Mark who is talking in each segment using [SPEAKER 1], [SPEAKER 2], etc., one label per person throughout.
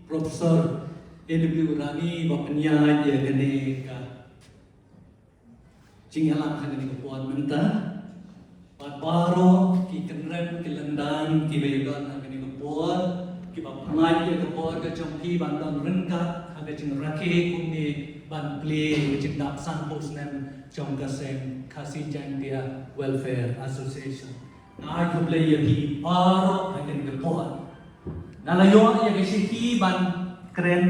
[SPEAKER 1] Profesor A.W. Rani Bapanya ya gane ka Cingalang hagani kapuan menta Paro ki kenren ki landan ki began hagani kapuan ki bapangai ya kapuan ka jongki bandan rengkat haga cing rake kumni ban play cing dapsan posnem jong kasem kasih jang dia welfare association na ko play ya ki paro hagani kapuan nalayo ya kasi ban keren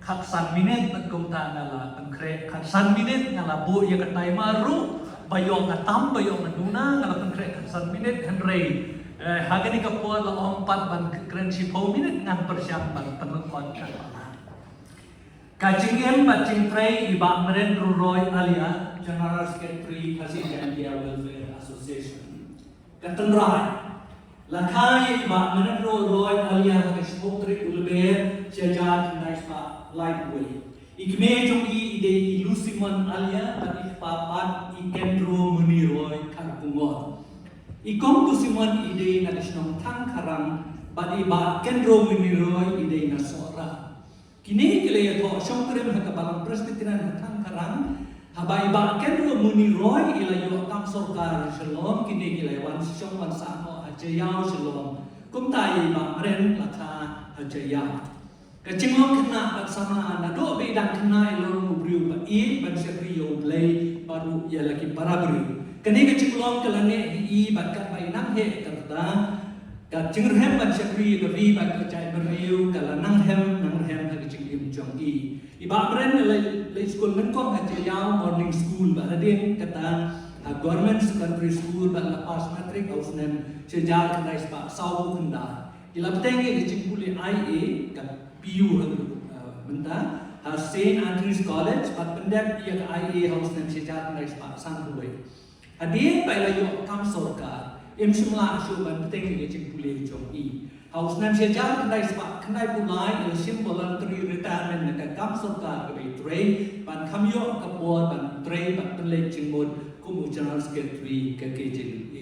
[SPEAKER 1] kaksan minit nagkumta nala ang kaksan minit nala bu ya katay maru bayong atam bayong naduna nala ang kaksan minit henry hagani kapwa la ompat ban keren 10 minit ngan persiam ban penukon kala kajingem bacing tray iba meren ruroy alia general secretary kasih jandia welfare association katendrai Lakai ba menero roy alia ke spotri ulbe sejak naispa lightweight. Ikme jongi ide ilusimon alia tapi papat ikendro meniroy kanpungon. Ikom kusimon ide nagisnong tangkarang badi ba kendro meniroy ide nasora. Kini kile to songkrem hakabalang presbyterian tangkarang habai ba kendro meniroy ilayo kam sorkar shalom kini kile wan song wan sa Jayau shalom, kumtai ba meren lata hajaya. Kacingong kena bersama nado bedang kena ilong beriu ba ban syariyo blay baru ya lagi para beriu. Kini kacingong kelane i bakat ba inang he kerta kacinghem ban syariyo beri ba kacai beriu kalanang hem kacingim jong i. Iba meren le school menkong hajayau morning school ba radin kata government secondary school dan lepas matrik ausnem sejak kendai sepak sawu kenda. Ilaptengi dicingkuli IA kan PU benda Saint Andrews College pat pendek ia ke IA ausnem sejak kendai sepak sanhuai. Hadir pada yuk kam sorkar imsumla asuban penting dicingkuli jom I. Ausnem sejak kendai sepak kendai pulai il voluntary retirement nak kam sorkar ke train pan kam yuk kebuat pan train pan penlek cingmud kumu general secretary ke KJB.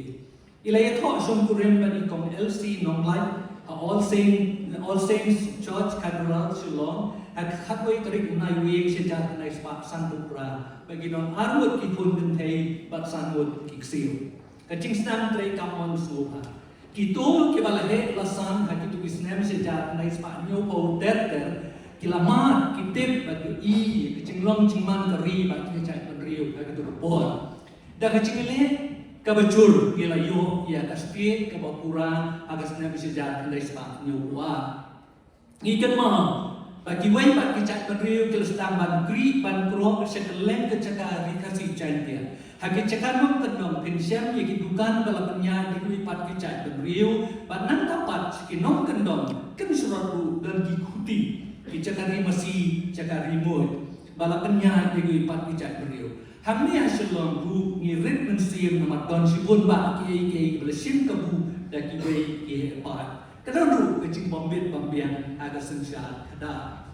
[SPEAKER 1] Ilaya tho som kurem bani kom LC Nonglai All Saints Church Cathedral Shillong ak khatway tarik unai wing sejak nai spa sanpukra bagi non armut ki kun benthei bat sanmut ki ksio. Kacing snam trai kamon suha. Kitu ki balahe lasan hakitu kisnem sejak nai spa nyo po ter kilamat kitip bagi I kacing long cingman kari bagi cai penriu hakitu report. Dah kecilnya kabacur gila yo ya kaspi kabapura agas na bisa jalan dari sebab nyuwa. Ngikat mah bagi wai bagi cak pedriu kalau sedang bangkri ban pro sekeleng kecakar dikasih jantia. Hagi cakar mem kedong pensiam yang dukan balapnya di pat kecak pedriu ban nang tapat sekinong kendong kan surat dan diikuti kecakari masih cakari mod balapnya di pat kecak pedriu. Hamni asyalong bu ngirit mensir nama don sibun ba ki belesim kebu daki wei ki pat. Kadang kecing bombit bombian agak sensat kada.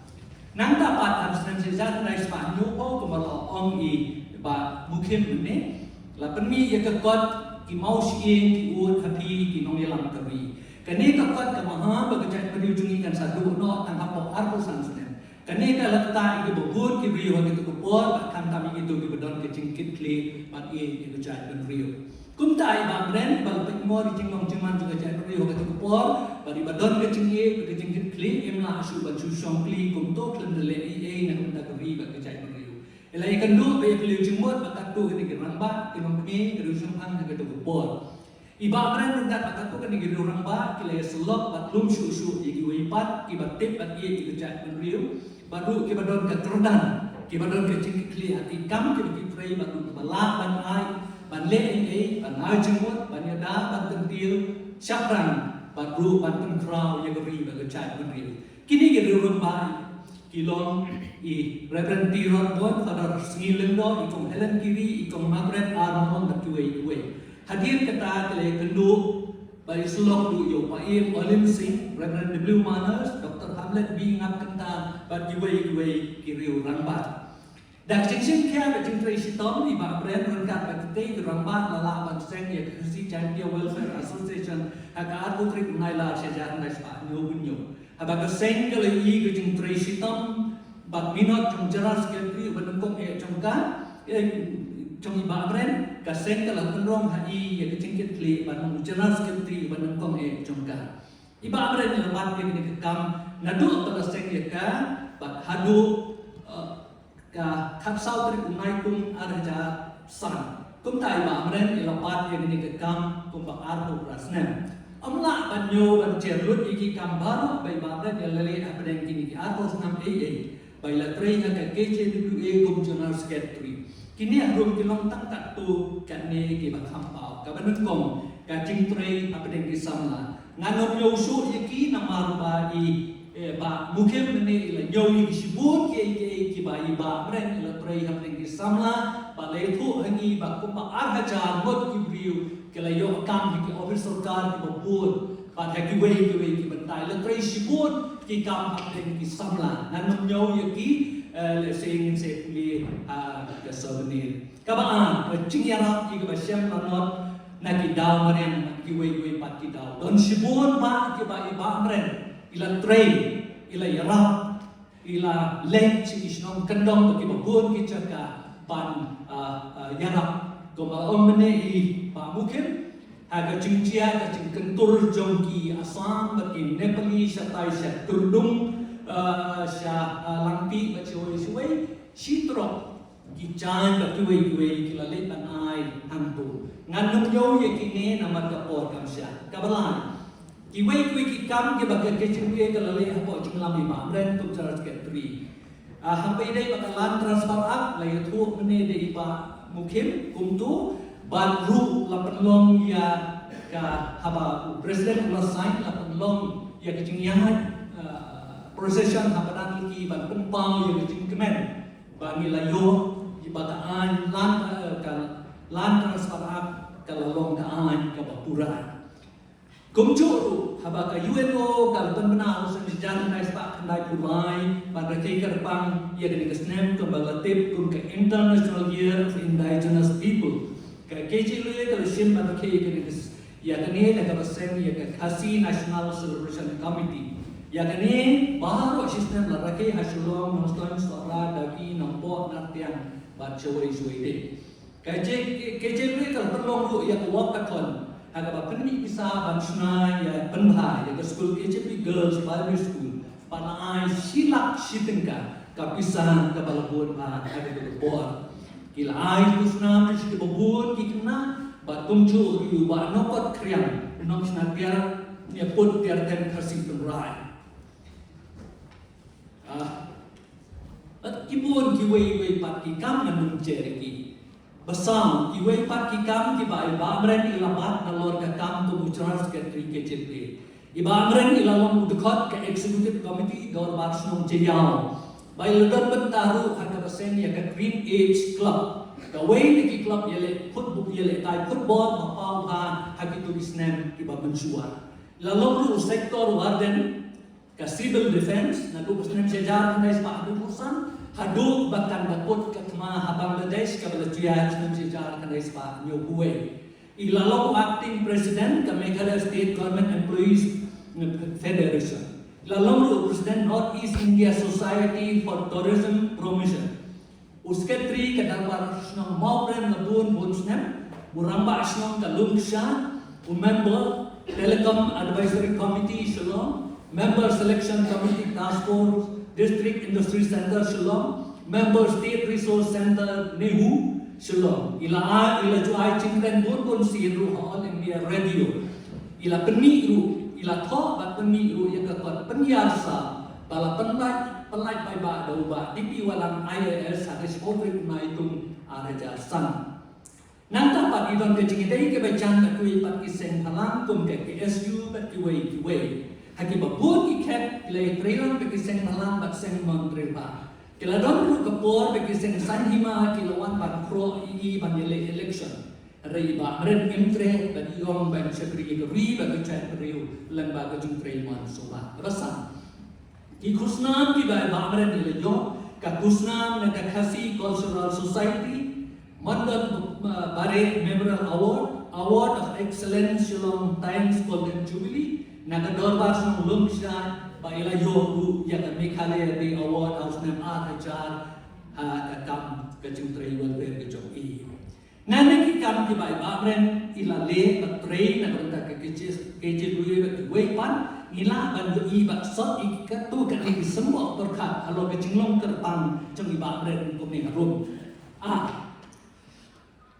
[SPEAKER 1] Nang dapat harus sensat dari Spanyol oh kemalo ong I ba mungkin ini. Lapan mi ya kekot ki mau sieng ki ud hati ki nong yelam keri. Kani kekot kemaha bagajat periujungi kan sadu no tangkap arpusan sunen. Kani kalakta itu bubut ki brio gitu kupor kan kami itu ki bedon ke cingkit kli mat I itu jai ben brio. Kumtai ba brand bal pek mo di cingong cingman juga jai brio gitu kupor bari bedon ke cingkit kli imla asu ban susong kli kumto klendele I na kumta kri ba ke jai brio. Elai kandu be kli cingmot bakatu ni ki ramba timong kmi ke rusung hang ke gitu kupor. Iba brand rengat bakatu kan ni ki ramba ki le selok bat lum susu ki wipat ki batip bat I ki jai ben brio. Baru kita don ke terdan, kita don ke cingkit kli hati kam kita kitrai baru balak ban ai, ban le ban ai jenggot, ban yada, ban tentil, syakran, baru ban penkrau yang beri bagi cai beri. Kini kita rumbai, kilong I Reverend Tirot bon, Father Sngilendo, ikong Helen Kiri, ikong Margaret Armon berkuai. Hadir kata kele kendu bagi selok du yo paim Olim Singh, Reverend W. Manners, Dr. Hamlet B. Ngap Kenta, bagi wei kiriu rambat. Dak cing kia bacing Tracy Tom di bak brand rengkat bagi tei rambat lala ban seng ya kersi Jandia Welfare Association haka atu trik naila sejarah nai spa nyo bunyo. Haba ka seng ka le I ka jing tray sitam bat minot jong jeras ke pri ban kong jong ka jong iba bren ka seng ka la penrong ha I ya ka jing ke kli ban jeras ke pri ban kong jong ka. Iba bren la bat ke ni kam nadu ta seng ya ka bat hadu ka kapsau tri unai kum arja san kum tai ba bren la bat ke ni kam kum ba arbu rasnem. Amla banyo ban cerut iki kambar bai babra dalale apren kini ki artos nam bai la trei ka keche du kum journal secretary kini arum kilong tang tak tu kan ne ki ba khampau ka ban kom ka jing trei apren ki samla nganom yo su iki namar ba I ba mukhem ne la yo ki sibut ki ba I ba apren la trei apren ki samla ba le thu hangi ba kum ba arhaja ngot ki briu kala yo kam ki office sarkar ki bapur pat ha ki bantai la trai sibut ki kam apren ki samla nan nyo ye ki le sing se pli ka souvenir ka ba ching yara ki ba syam lanot na ki daw maren ki we pat ki daw don sibut ba ki ba amren ila trai ila yara ila leng chi isnom kandong ki bapur ki chaka ban yara ko ba omne I ba mukhem aga chingchia ka chingkentur jongki Assam batin Nepali satai sa turdung sa langpi ba choi suai sitro ki chan ba kiwei ki la le ban ai hantu nganung yo ye ki ne na ka por kam sha kabalan kiwei ki kam ke ba ke chingwe ka la le hapo chinglam ma bren tum charge ke tri hampai dai bakalan transfer up la yathu mene dei ba mukhem kumtu baru lapan long ya ka haba presiden ulas sign lapan long ya kecing yang procession habadan ki ban pempau ya kecing kemen bagi layo ibataan lan transfer up kalau long kaan ka bapura kumcuru haba ka UNO kalau penbenau sejalan nais pak kendai pulai pada kekerpang ya kini kesnem kembagatip kum ke International Year of Indigenous People KJ lu kalau sim pada KJ ya kini nak bersen ya Khasi National Celebration Committee ya kini baru sistem la rakai hasulong noston stora dagi nampo nartian bacawai suide KJ lu kalau perlu lu ya wakaton agak penni bisa bansna ya penha ya school KJ Girls Primary School panai silak sitingka kapisan kabalabun ada di bawah kila ai kusna mesti babun kikna batum chu yu ba nokot kriam nok sna biar ya put biar ten khasi tumrai kibun kiwei pat kikam nanum ceriki basam kiwei pat kikam ki ba amren ilabat nalor ka kam tu buchras ke tri ke chipre iba amren ilalom udkhot ke executive committee dor barsnom jeyao by London Bentaru ada persen ya ke Green Age Club. Kawai di club yele football yele tai football mapau ha habitu bisnem kiba mensua. Lalu sektor warden ke civil defense na du bisnem sejar na ispa adu kursan hadu bahkan dapat ke kema Bangladesh ke Malaysia bisnem sejar na ispa nyobue. Ilalau acting president ke Meghalaya State Government Employees Federation. Lalu President North East India Society for Tourism Promotion. Uske tri kadang snong maupren labun bunsnem buramba snong kalungsha member Telecom Advisory Committee Shillong, member Selection Committee Task Force District Industry Center Shillong, member State Resource Center Nehu Shillong. Ila juai cingren bun siru All India Radio. Ila peniru ila tho bat peniru yang kekot penyarsa bala penlaj pai ba do ba dipi walang IAS hadis ofrik na itung araja san nanta pat idon ke jingidai ke bacan ta kui pat kiseng halang kum ke KSU bat kiwei haki ba bun ki ket le trailan pe kiseng halang bat seng montre ba kila don ru kapor pe kiseng sanhima kilawan bat kro I ban election Riba, meren imtre dan iong ban sekri ke riba ke chat periu lembaga jungtre man soba. Rasa. Ki kusnam ki ba meren ile yo ka kusnam na ka Khasi Cultural Society mandan bare Memorial Award of Excellence Shillong Times Golden Jubilee na ka dorbar sung lungshan ba ila yo ru ya ka me khale di award house nem a hajar ka kam ka jing trei wal ver ka jong i nan ki kam ki bai ba bren ila le ba trei na benda ka ke ru ye ba wei pan ila ban yo i ba sot i ka tu ka li semua berkat alo ka jing long terbang jong i ba bren ko me rum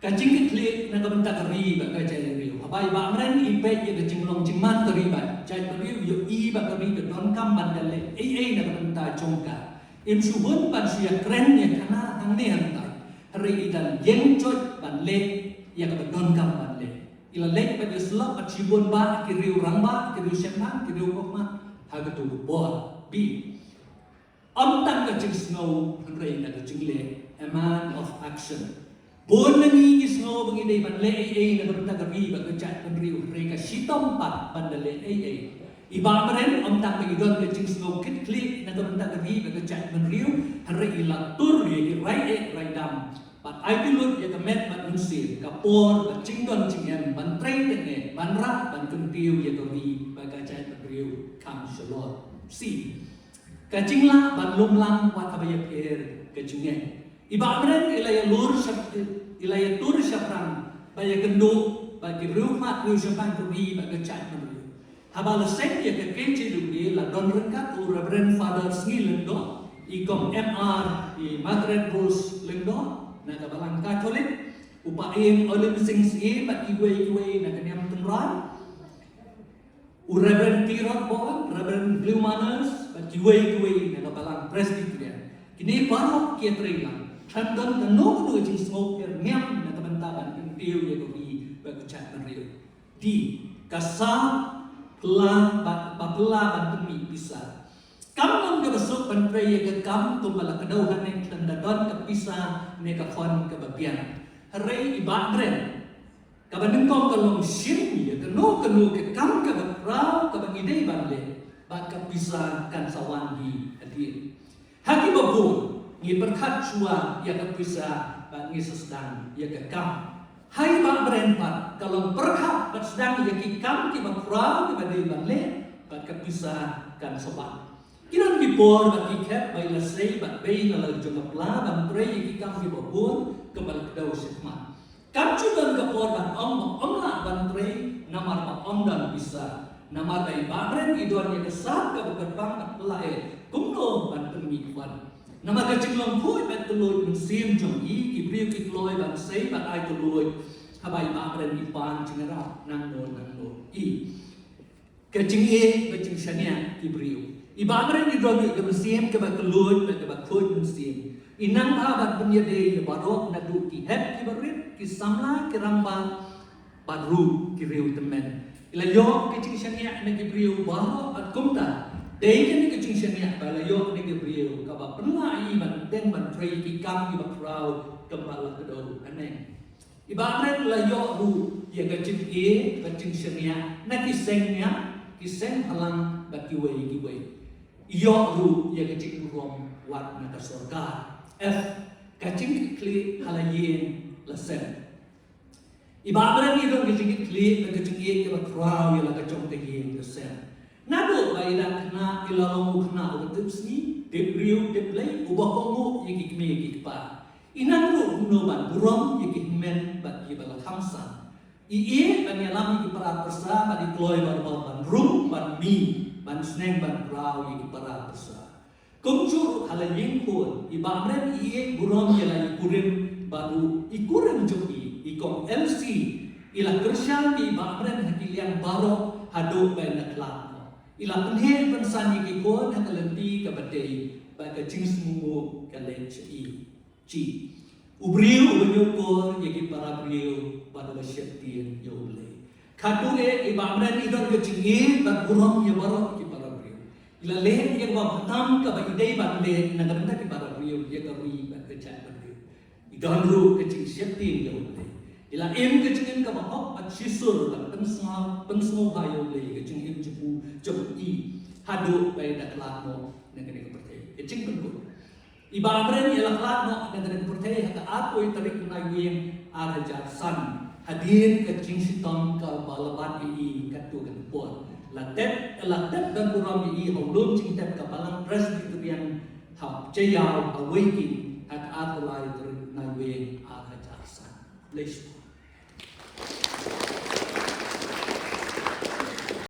[SPEAKER 1] kacing klik na kabenta kari ba ka jai riu habai ba mren ipe ye ka jinglong jingman kari ba jai riu yo i ba kari ka don kam bandale na kabenta jongka im subun ban sia kren ye kana ang ne hantai hari idan yeng chot ban le ya ka don kam ban le ila le pa de slap pa chibun ba ki riu ramba ki riu semang ki riu kokma ha ka tu bo bi am tan ka jing snow hari na ka jingle a man of action Bon nangi isno bangi dei ban le na kabenta kari ba ka chat ban riu re ka sitom pat ban le iba maren om tak bagi don ka jing sno kit klik na kabenta kari ba ka chat ban riu hari ila tur ye rai dam pat ai pilut ye ka met ban unsir ka por ba jing don jing em ban train ne ban ra ban kun riu ye ka ri ba ka chat ban riu kam shalot si ka jing la ban lum lang wat abaya per ka jing ne iba meren ilaya lur syap ilaya tur syapran baya gendu bagi rumah riu syapang kuri bagi chat menru habala sen ya ke kece dugi la don rengkat u reverend father sngi lendo ikom MR i Madrid Rose lendo na kabalang Katolik upaim olim sing si bat iwe na kanyam tenran u reverend Tirot Bon reverend Blue Manners bat iwe na kabalang Presbyterian kini parok kia terilang Tandon dan no kudu jing smoke ker ngam na tabantaban pintiu ye gobi bagchat riu di kasa pla ban temi bisa kam nam ke besok ban pre ye ke kam tumbala kedau hanen tandadon ke bisa ne ka kon ke babian hare ibat ren ka bandung kom kalong sim ye ke no ke kam ke bakrau ke bangidei ban le ba ka bisa kan sawan di hadir haki babul ngi berkat cua ya ka bisa ngi sedang ya ka kam hai ba berempat kalau berkat sedang ya ki kam ki bakra ki badai banle ba ka bisa kan sobat kiran ki por ba ki khat bai la sei ba bai na la jong pla ban pre ki kam ki babun ke bal kedau sikma kam chu dan ka por ban om la ban pre namar ba om dan bisa namar bai ba bren idon ya kesat ka berbang lae kumno ban temi wan nama ka jinglong khui bet tuloi mun sim jong i ki priu ki tuloi ban sei ban ai tuloi habai ba bren ni pan jingara nang no i ka jing e ka jing shania ki priu i ba bren ni dogi ka sim ka ba tuloi ba ka ba khui mun sim i nang ba ban punya de ba rok na du ki het ki barit ki samla ki ramba ba ru ki riu temen ila yo ki jing shania na ki priu ba ro at kumta Dei ni ke jing shania bala yo ni ke brio ka ba pernah i ban den ban trei ki kam ki ba krau kembala ke do aneng iba ren la yo ru ye ka jing e ka jing shania na ki seng halang ba ki wei yo ru ye ka jing rom wat na ka surga f ka jing kli halayen la sen iba ren ni do ka jing kli ka jing e ka ba krau ye la ka jong te yen la sen Nado bailan kena ilalong kena utup sini, debriu deplay, ubah kongu yaki kme yaki pa. Inangru gunoban burom yaki men bat yibala kamsa. Iye ban yalam yaki para persa ban ikloy ban rum ban mi ban sneng ban rau yaki para persa. Kumcur halayeng pun ibamren iye burom yala ikurim baru ikurim joki ikom LC ila kersyal di ibamren hakilian barok hadok ban naklam. Ila penhen pensan yaki kon hak lenti ka badai ba ka jing smu ka len chi ubriu ubenyoko yaki para briu pada basyati yo ule kadu e ibamran idon ka jing ba burom ya barok ki para briu ila len ye ba batam ka ba idei ba le na ganda ki para briu ye ka ri ba ka chat ba briu idon ru ka jing syati yo ule ila em ka jing ka ba hok at sisur la pensmo ba yo le ka jing em jepu jom i hadu bai dak lamo negeri kepercayaan kecing penku iba bren ialah lamo negeri kepercayaan haka aku tarik nai wiem ara jarsan hadir kecing sitom ka balaban i katu kan pon Latep dan kurang di haulun cingtep kapalang presbyterian hab jayau awaki hak atulai naiwe aga jarsan. Let's